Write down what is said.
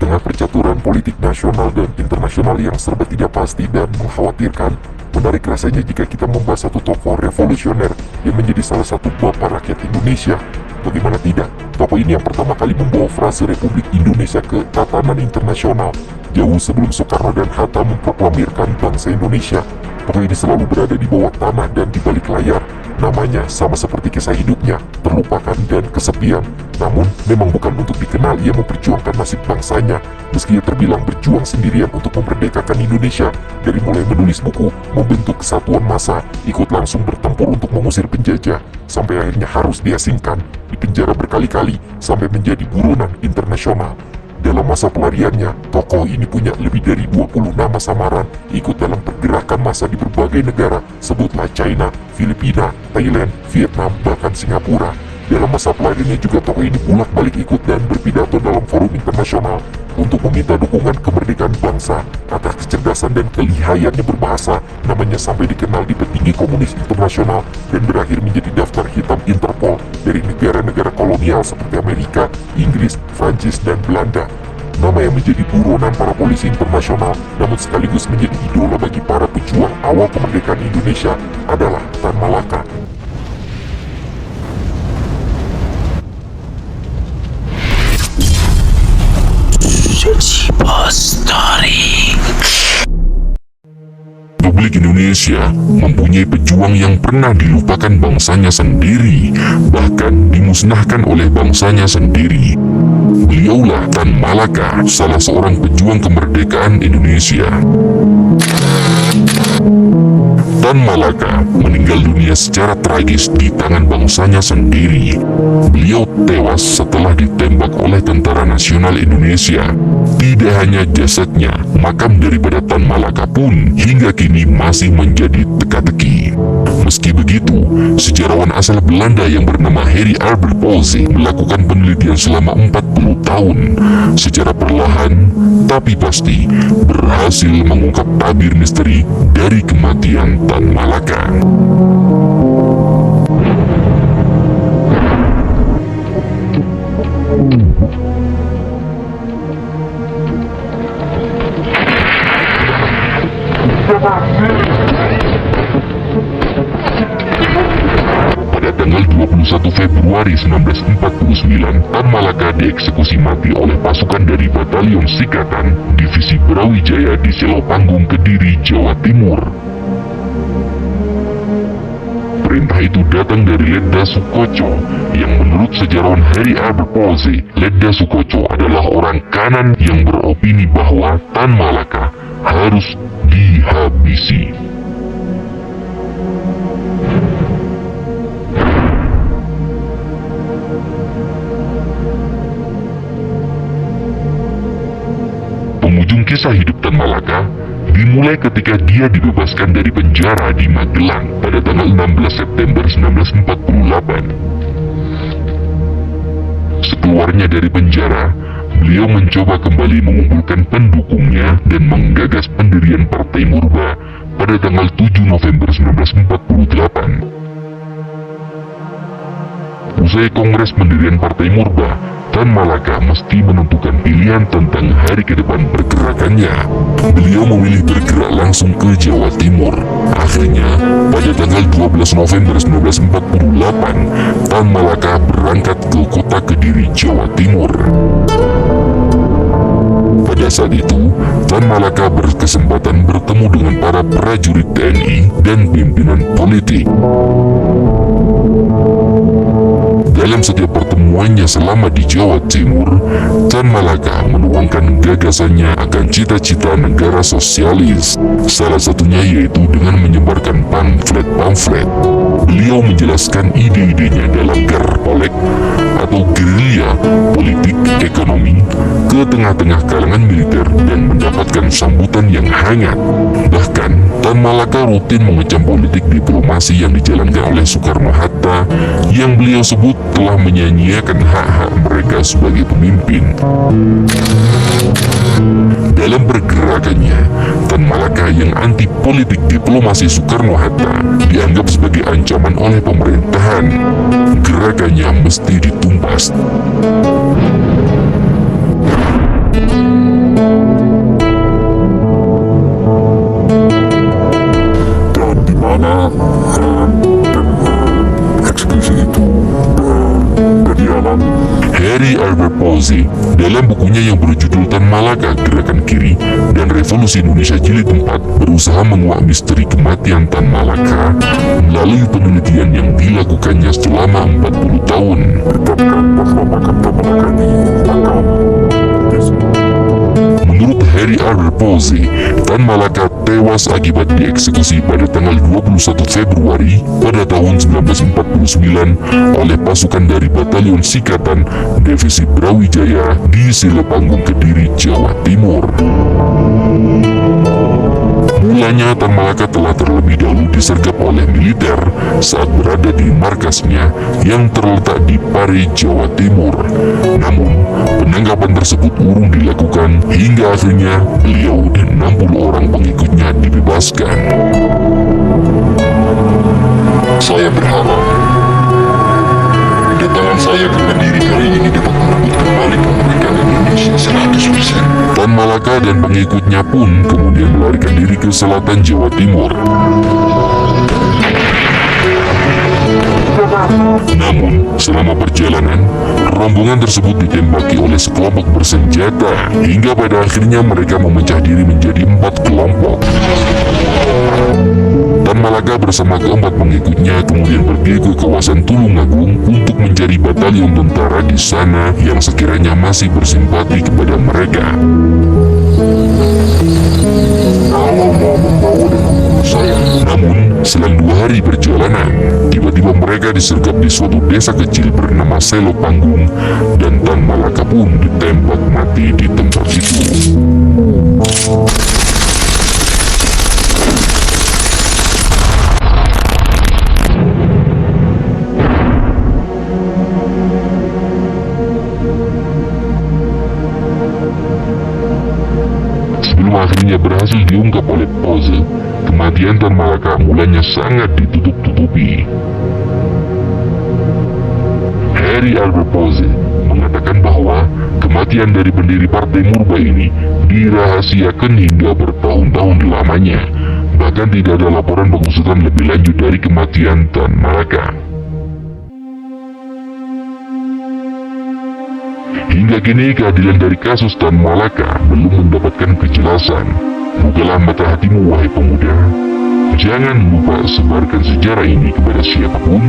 tengah percaturan politik nasional dan internasional yang serba tidak pasti dan mengkhawatirkan, menarik rasanya jika kita membahas satu tokoh revolusioner yang menjadi salah satu bapa rakyat Indonesia. Bagaimana tidak, tokoh ini yang pertama kali membawa frase Republik Indonesia ke tatanan internasional, jauh sebelum Soekarno dan Hatta memproklamirkan bangsa Indonesia. Tokoh ini selalu berada di bawah tanah dan di balik layar. Namanya sama seperti kisah hidupnya, terlupakan dan kesepian. Namun, memang bukan untuk dikenal ia memperjuangkan nasib bangsanya, meski ia terbilang berjuang sendirian untuk memerdekakan Indonesia. Dari mulai menulis buku, membentuk kesatuan massa, ikut langsung bertempur untuk mengusir penjajah, sampai akhirnya harus diasingkan, dipenjara berkali-kali, sampai menjadi buronan internasional. Dalam masa pelariannya, tokoh ini punya lebih dari 20 nama samaran, ikut dalam pergerakan massa di berbagai negara, sebutlah China, Filipina, Thailand, Vietnam, bahkan Singapura. Dalam masa pelariannya juga tokoh ini bolak-balik ikut dan berpidato dalam forum internasional untuk meminta dukungan kemerdekaan bangsa. Atas kecerdasan dan kelihayannya berbahasa, namanya sampai dikenal di petinggi komunis internasional dan berakhir menjadi daftar hitam Interpol dari negara-negara kolonial seperti Amerika, Inggris, Prancis, dan Belanda. Nama yang menjadi buronan para polisi internasional, namun sekaligus menjadi idola bagi para pejuang awal kemerdekaan Indonesia adalah Tan Malaka. Republik Indonesia mempunyai pejuang yang pernah dilupakan bangsanya sendiri, bahkan dimusnahkan oleh bangsanya sendiri. Beliaulah Tan Malaka, salah seorang pejuang kemerdekaan Indonesia. Tan Malaka meninggal dunia secara tragis di tangan bangsanya sendiri. Beliau tewas setelah ditembak oleh Tentara Nasional Indonesia. Tidak hanya jasadnya, makam daripada Tan Malaka pun hingga kini masih menjadi teka-teki. Meski begitu, sejarawan asal Belanda yang bernama Harry Albert Polzey melakukan penelitian selama 40 tahun. Secara perlahan, tapi pasti, berhasil mengungkap tabir misteri dari kematian Tan Malaka. Pada tanggal 21 Februari 1949, Tan Malaka dieksekusi mati oleh pasukan dari Batalion Sikatan Divisi Brawijaya di Selopanggung, Kediri, Jawa Timur. Perintah itu datang dari Letda Sukoco, yang menurut sejarawan Harry Albert Polzey, Letda Sukoco adalah orang kanan yang beropini bahwa Tan Malaka harus dihabisi. Penghujung kisah hidup Tan Malaka dimulai ketika dia dibebaskan dari penjara di Magelang pada tanggal 16 September 1948. Sekeluarnya dari penjara, beliau mencoba kembali mengumpulkan pendukungnya dan menggagas pendirian Partai Murba pada tanggal 7 November 1948. Usai kongres pendirian Partai Murba, Tan Malaka mesti menentukan pilihan tentang hari ke depan pergerakannya. Beliau memilih bergerak langsung ke Jawa Timur. Akhirnya, pada tanggal 12 November 1948, Tan Malaka berangkat ke kota Kediri, Jawa Timur. Pada saat itu, Tan Malaka berkesempatan bertemu dengan para prajurit TNI dan pimpinan politik. Dalam setiap pertemuannya selama di Jawa Timur, Tan Malaka menuangkan gagasannya akan cita-cita negara sosialis. Salah satunya yaitu dengan menyebarkan pamflet-pamflet. Beliau menjelaskan ide-idenya dalam Garpolek atau gerilya politik ekonomi ke tengah-tengah kalangan militer dan mendapatkan sambutan yang hangat. Bahkan, Tan Malaka rutin mengecam politik diplomasi yang dijalankan oleh Soekarno-Hatta yang beliau sebut telah menyanyiakan hak-hak mereka sebagai pemimpin. Dalam pergerakannya, Tan Malaka yang anti politik diplomasi Soekarno-Hatta dianggap sebagai ancaman oleh pemerintahan. Gerakannya mesti ditumpas. Repose dalam bukunya yang berjudul Tan Malaka Gerakan Kiri dan Revolusi Indonesia Jilid 4 berusaha menguak misteri kematian Tan Malaka melalui penelitian yang dilakukannya selama 40 tahun. Tetapkan bahwa makam Tan Malaka ini makam menurut Harry R. Repose, Tan Malaka tewas akibat dieksekusi pada tanggal 21 Februari pada tahun 1949 oleh pasukan dari Batalion Sikatan Divisi Brawijaya di Silepanggung, Kediri, Jawa Timur. Mulanya Tan Malaka telah terlebih dahulu disergap oleh militer saat berada di markasnya yang terletak di Pare, Jawa Timur. Namun, penangkapan tersebut urung dilakukan hingga akhirnya beliau dan 60 orang pengikutnya dibebaskan. Saya berharap kedatangan saya ke Kediri kali ini dapat merebut kembali kemerdekaan Indonesia 100%. Tan Malaka dan pengikutnya pun kemudian melarikan diri ke selatan Jawa Timur. Namun, selama perjalanan, rombongan tersebut ditembaki oleh sekelompok bersenjata hingga pada akhirnya mereka memecah diri menjadi 4 kelompok. Tan Malaka bersama keempat pengikutnya kemudian pergi ke kawasan Tulungagung untuk mencari batalion tentara di sana yang sekiranya masih bersimpati kepada mereka. Namun, selang 2 hari perjalanan, tiba-tiba mereka disergap di suatu desa kecil bernama Selopanggung dan Tan Malaka pun ditembak mati di tempat itu. Sebelum akhirnya berhasil diungkap oleh Pose, kematian Tan Malaka mulanya sangat ditutup-tutupi. Harry R. Repose mengatakan bahwa kematian dari pendiri Partai Murba ini dirahasiakan hingga bertahun-tahun lamanya. Bahkan tidak ada laporan pengusutan lebih lanjut dari kematian Tan Malaka. Hingga kini keadilan dari kasus Tan Malaka belum mendapatkan kejelasan. Bukalah mata hatimu wahai pemuda. Jangan lupa sebarkan sejarah ini kepada siapapun